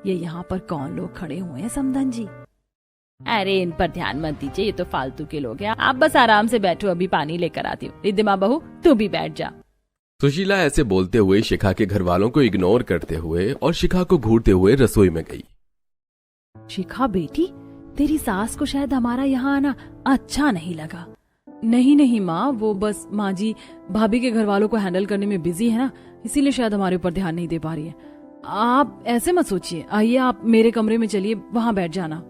ये यहाँ पर कौन लोग खड़े हुए हैं समधन जी? अरे इन पर ध्यान मत दीजिए, ये तो फालतू के लोग हैं। आप बस आराम से बैठो, अभी पानी लेकर आती हूँ। रिद्धिमा बहू तू भी बैठ जा। सुशीला ऐसे बोलते हुए शिखा के घर वालों को इग्नोर करते हुए और शिखा को घूरते हुए रसोई में गई। शिखा बेटी, तेरी सास को शायद हमारा यहाँ आना अच्छा नहीं लगा। नहीं माँ, वो बस माँ जी भाभी के घर वालों को हैंडल करने में बिजी है ना, इसीलिए शायद हमारे ऊपर ध्यान नहीं दे पा रही है। आप ऐसे मत सोचिए, आइए आप मेरे कमरे में चलिए, वहाँ बैठ जाना।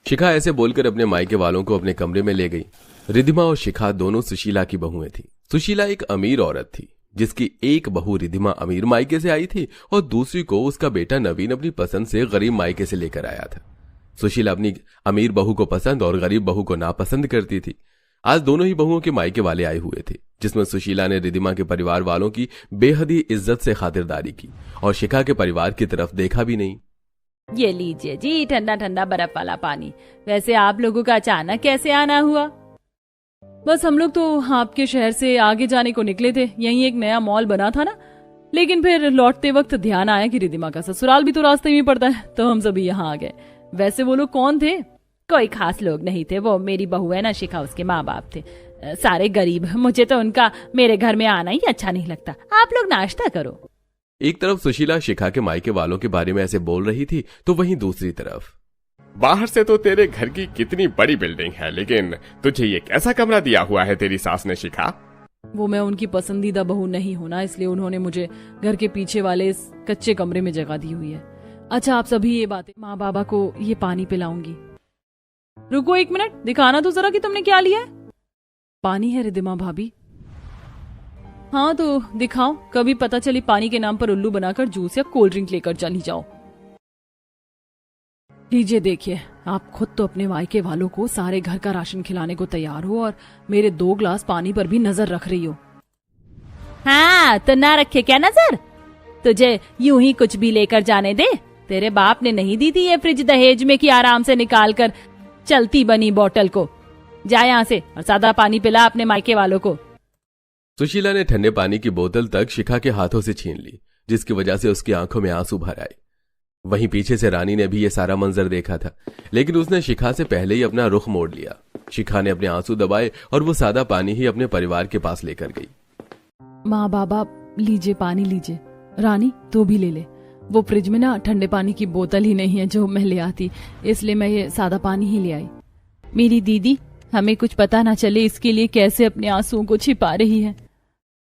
शिखा ऐसे बोलकर अपने मायके वालों को अपने कमरे में ले गई। रिद्धिमा और शिखा दोनों सुशीला की बहुएं थी। सुशीला एक अमीर औरत थी जिसकी एक बहू रिद्धिमा अमीर मायके से आई थी और दूसरी को उसका बेटा नवीन अपनी पसंद से गरीब मायके से लेकर आया था। सुशीला अपनी अमीर बहू को पसंद और गरीब बहू को नापसंद करती थी। आज दोनों ही बहुओं के मायके वाले आए हुए थे, जिसमें सुशीला ने रिद्धिमा के परिवार वालों की बेहद इज्जत से खातिरदारी की और शिखा के परिवार की तरफ देखा भी नहीं। ये लीजिए जी ठंडा ठंडा बर्फ वाला पानी। वैसे आप लोगों का अचानक कैसे आना हुआ? बस हम लोग तो आपके शहर से आगे जाने को निकले थे, यहीं एक नया मॉल बना था ना, लेकिन फिर लौटते वक्त ध्यान आया कि रिद्धिमा का ससुराल भी तो रास्ते में पड़ता है, तो हम सभी यहाँ आ गए। वैसे वो लोग कौन थे? कोई खास लोग नहीं थे, वो मेरी बहू है ना शिखा, उसके माँ बाप थे, सारे गरीब। मुझे तो उनका मेरे घर में आना ही अच्छा नहीं लगता। आप लोग नाश्ता करो। एक तरफ सुशीला शिखा के मायके वालों के बारे में ऐसे बोल रही थी तो वहीं दूसरी तरफ, बाहर से तो तेरे घर की कितनी बड़ी बिल्डिंग है, लेकिन तुझे ये कैसा कमरा दिया हुआ है तेरी सास ने शिखा? वो मैं उनकी पसंदीदा बहू नहीं हूं ना, इसलिए उन्होंने मुझे घर के पीछे वाले इस कच्चे कमरे में जगह दी हुई है। अच्छा आप सभी ये बातें, माँ बाबा को ये पानी पिलाऊंगी। रुको एक मिनट, दिखाना तो जरा कि तुमने क्या लिया है। पानी है रिद्धिमा भाभी। हाँ तो दिखाओ, कभी पता चली पानी के नाम पर उल्लू बनाकर जूस या कोल्ड ड्रिंक लेकर चली जाओ। लीजिए देखिए, आप खुद तो अपने मायके वालों को सारे घर का राशन खिलाने को तैयार हो और मेरे 2 ग्लास पानी पर भी नजर रख रही हो। हाँ तो ना रखे क्या नजर? तुझे यूं ही कुछ भी लेकर जाने दे। तेरे बाप ने नहीं दी थी ये फ्रिज दहेज में कि आराम से निकाल कर चलती बनी बोतल को। जा यहाँ से और सादा पानी पिला अपने मायके वालों को। सुशीला ने ठंडे पानी की बोतल तक शिखा के हाथों से छीन ली, जिसकी वजह से उसकी आंखों में आंसू भर आए। वहीं पीछे से रानी ने भी ये सारा मंजर देखा था, लेकिन उसने शिखा से पहले ही अपना रुख मोड़ लिया। शिखा ने अपने आंसू दबाए और वो सादा पानी ही अपने परिवार के पास लेकर गई। माँ बाबा लीजिए पानी लीजिए। रानी तू भी ले ले। वो फ्रिज में ना ठंडे पानी की बोतल ही नहीं है जो मैं ले आती, इसलिए मैं ये सादा पानी ही ले आई। मेरी दीदी हमें कुछ पता ना चले इसके लिए कैसे अपने आंसुओं को छिपा रही है।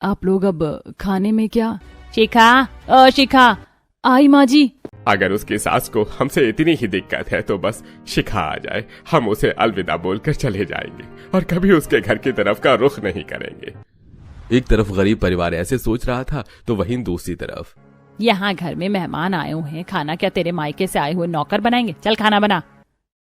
आप लोग अब खाने में क्या? शिखा, शिखा आई माँ जी। अगर उसकी सास को हमसे इतनी ही दिक्कत है तो बस शिखा आ जाए, हम उसे अलविदा बोलकर चले जाएंगे और कभी उसके घर की तरफ का रुख नहीं करेंगे। एक तरफ गरीब परिवार ऐसे सोच रहा था तो वहीं दूसरी तरफ, यहाँ घर में मेहमान आए हुए हैं, खाना क्या तेरे मायके से आए हुए नौकर बनाएंगे? चल खाना बना।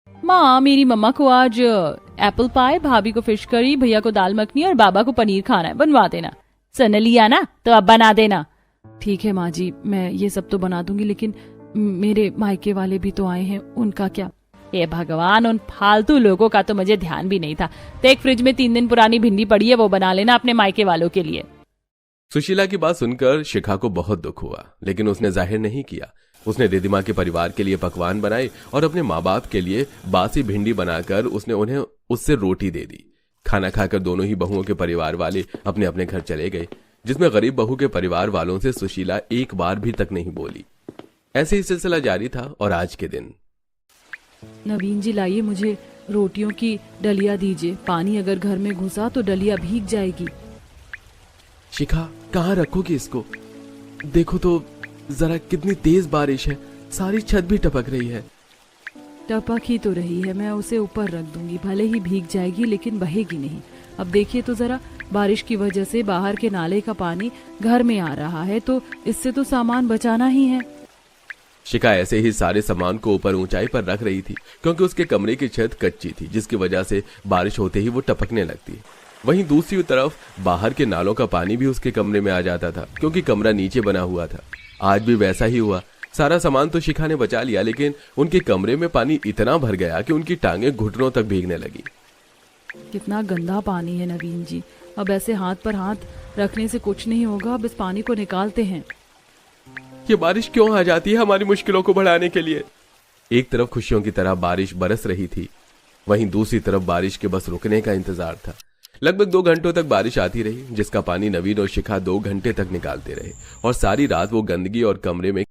माँ मेरी मम्मा को आज एप्पल पाई, भाभी को फिश करी, भैया को दाल मखनी और बाबा को पनीर खाना है, बनवा देना। सुन लिया ना, तो अब बना देना। ठीक है माँ जी, मैं ये सब तो बना दूंगी, लेकिन मेरे मायके वाले भी तो आए हैं, उनका क्या? हे भगवान, उन फालतू लोगों का तो मुझे ध्यान भी नहीं था। तो एक फ्रिज में 3 दिन पुरानी भिंडी पड़ी है, वो बना लेना अपने मायके वालों के लिए। सुशीला की बात सुनकर शिखा को बहुत दुख हुआ, लेकिन उसने जाहिर नहीं किया। उसने रिद्धिमा के परिवार के लिए पकवान बनाए और अपने माँ बाप के लिए बासी भिंडी बनाकर उसने उन्हें उससे रोटी दे दी। खाना खाकर दोनों ही बहुओं के परिवार वाले अपने अपने घर चले गए, जिसमें गरीब बहू के परिवार वालों से सुशीला एक बार भी तक नहीं बोली। ऐसे ही सिलसिला जारी था और आज के दिन, नवीन जी लाइए मुझे रोटियों की डलिया दीजिए, पानी अगर घर में घुसा तो डलिया भीग जाएगी। शिखा कहाँ रखोगी इसको? देखो तो जरा कितनी तेज बारिश है, सारी छत भी टपक रही है। टपक ही तो रही है, मैं उसे ऊपर रख दूंगी, भले ही भीग जाएगी लेकिन बहेगी नहीं। अब देखिए तो जरा, बारिश की वजह से बाहर के नाले का पानी घर में आ रहा है, तो इससे तो सामान बचाना ही है। शिखा ऐसे ही सारे सामान को ऊपर ऊंचाई पर रख रही थी, क्योंकि उसके कमरे की छत कच्ची थी, जिसकी वजह से बारिश होते ही वो टपकने लगती। वहीं दूसरी तरफ बाहर के नालों का पानी भी उसके कमरे में आ जाता था, क्योंकि कमरा नीचे बना हुआ था। आज भी वैसा ही हुआ। सारा सामान तो शिखा ने बचा लिया, लेकिन उनके कमरे में पानी इतना भर गया कि उनकी टांगें घुटनों तक भीगने लगी। कितना गंदा पानी है नवीन जी, अब ऐसे हाथ पर हाथ रखने से कुछ नहीं होगा, अब इस पानी को निकालते हैं। ये बारिश क्यों आ जाती है हमारी मुश्किलों को बढ़ाने के लिए। एक तरफ खुशियों की तरह बारिश बरस रही थी, वहीं दूसरी तरफ बारिश के बस रुकने का इंतजार था। लगभग 2 घंटों तक बारिश आती रही, जिसका पानी नवीन और शिखा 2 घंटे तक निकालते रहे और सारी रात वो गंदगी और कमरे में